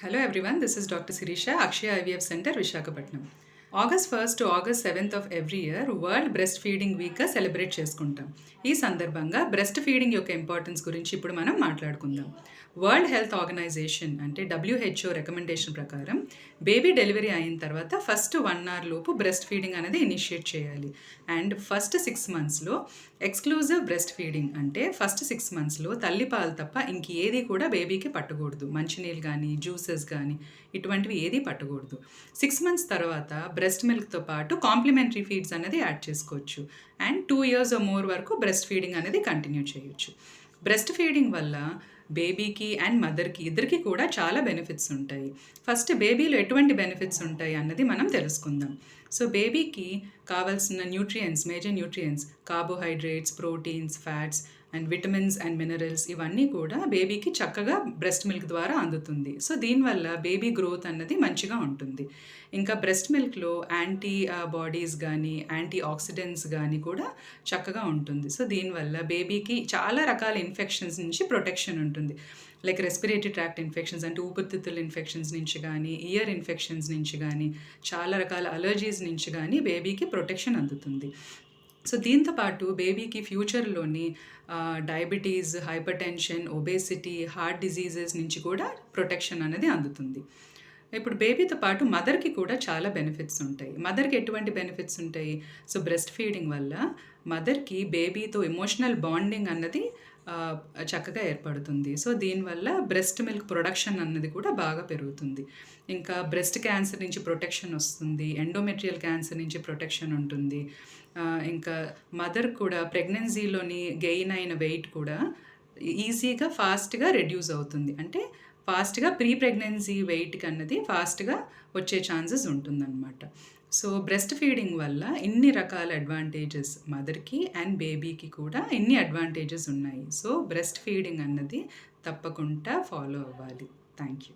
Hello everyone, this is Dr. Sirisha, Akshaya IVF Center, Visakhapatnam. August 1st to August 7th of every year world breast feeding వీక్గా celebrate చేసుకుంటాం. ఈ సందర్భంగా breast feeding యొక్క importance గురించి ఇప్పుడు మనం మాట్లాడుకుందాం. వరల్డ్ హెల్త్ ఆర్గనైజేషన్ అంటే WHO రికమెండేషన్ ప్రకారం బేబీ డెలివరీ అయిన తర్వాత ఫస్ట్ 1 hour లోపు బ్రెస్ట్ ఫీడింగ్ అనేది ఇనిషియేట్ చేయాలి. And first 6 monthsలో exclusive breast feeding అంటే ఫస్ట్ 6 monthsలో తల్లిపాలు తప్ప ఇంకేది కూడా బేబీకి పట్టకూడదు. మంచినీళ్ళు కానీ జ్యూసెస్ కానీ ఇటువంటివి ఏది పట్టకూడదు. 6 months తర్వాత బ్రెస్ట్ మిల్క్తో పాటు కాంప్లిమెంటరీ ఫీడ్స్ అనేది యాడ్ చేసుకోవచ్చు. అండ్ 2 years or more వరకు బ్రెస్ట్ ఫీడింగ్ అనేది కంటిన్యూ చేయొచ్చు. బ్రెస్ట్ ఫీడింగ్ వల్ల బేబీకి అండ్ మదర్కి ఇద్దరికి కూడా చాలా బెనిఫిట్స్ ఉంటాయి. ఫస్ట్ బేబీలో ఎటువంటి బెనిఫిట్స్ ఉంటాయి అన్నది మనం తెలుసుకుందాం. సో బేబీకి కావాల్సిన nutrients, major nutrients, carbohydrates, proteins, fats and vitamins and minerals ఇవన్నీ కూడా బేబీకి చక్కగా బ్రెస్ట్ మిల్క్ ద్వారా అందుతుంది. సో దీనివల్ల బేబీ గ్రోత్ అన్నది మంచిగా ఉంటుంది. ఇంకా బ్రెస్ట్ మిల్క్లో యాంటీ బాడీస్ కానీ యాంటీ ఆక్సిడెంట్స్ కానీ కూడా చక్కగా ఉంటుంది. సో దీనివల్ల బేబీకి చాలా రకాల ఇన్ఫెక్షన్స్ నుంచి ప్రొటెక్షన్ ఉంటుంది. లైక్ రెస్పిరేటరీ ట్రాక్ట్ ఇన్ఫెక్షన్స్ అంటే ఊపిరితిత్తుల ఇన్ఫెక్షన్స్ నుంచి కానీ, ఇయర్ ఇన్ఫెక్షన్స్ నుంచి కానీ, చాలా రకాల అలర్జీస్ నుంచి కానీ బేబీకి ప్రొటెక్షన్ అందుతుంది. సో దీంతో పాటు బేబీకి ఫ్యూచర్లోని diabetes, hypertension, obesity, heart diseases నుంచి కూడా ప్రొటెక్షన్ అనేది అందుతుంది. ఇప్పుడు బేబీతో పాటు మదర్కి కూడా చాలా బెనిఫిట్స్ ఉంటాయి. మదర్కి ఎటువంటి బెనిఫిట్స్ ఉంటాయి? సో బ్రెస్ట్ ఫీడింగ్ వల్ల మదర్కి బేబీతో ఎమోషనల్ బాండింగ్ అన్నది చక్కగా ఏర్పడుతుంది. సో దీనివల్ల బ్రెస్ట్ మిల్క్ ప్రొడక్షన్ అన్నది కూడా బాగా పెరుగుతుంది. ఇంకా బ్రెస్ట్ క్యాన్సర్ నుంచి ప్రొటెక్షన్ వస్తుంది, ఎండోమెట్రియల్ క్యాన్సర్ నుంచి ప్రొటెక్షన్ ఉంటుంది. ఇంకా మదర్ కూడా ప్రెగ్నెన్సీలోని గెయిన్ అయిన వెయిట్ కూడా ఈజీగా ఫాస్ట్గా రెడ్యూస్ అవుతుంది. అంటే ఫాస్ట్గా ప్రీ ప్రెగ్నెన్సీ వెయిట్కి అన్నది ఫాస్ట్గా వచ్చే ఛాన్సెస్ ఉంటుందన్నమాట. సో బ్రెస్ట్ ఫీడింగ్ వల్ల ఇన్ని రకాల అడ్వాంటేజెస్ మదర్కి అండ్ బేబీకి కూడా ఇన్ని అడ్వాంటేజెస్ ఉన్నాయి. సో బ్రెస్ట్ ఫీడింగ్ అన్నది తప్పకుండా ఫాలో అవ్వాలి. Thank you.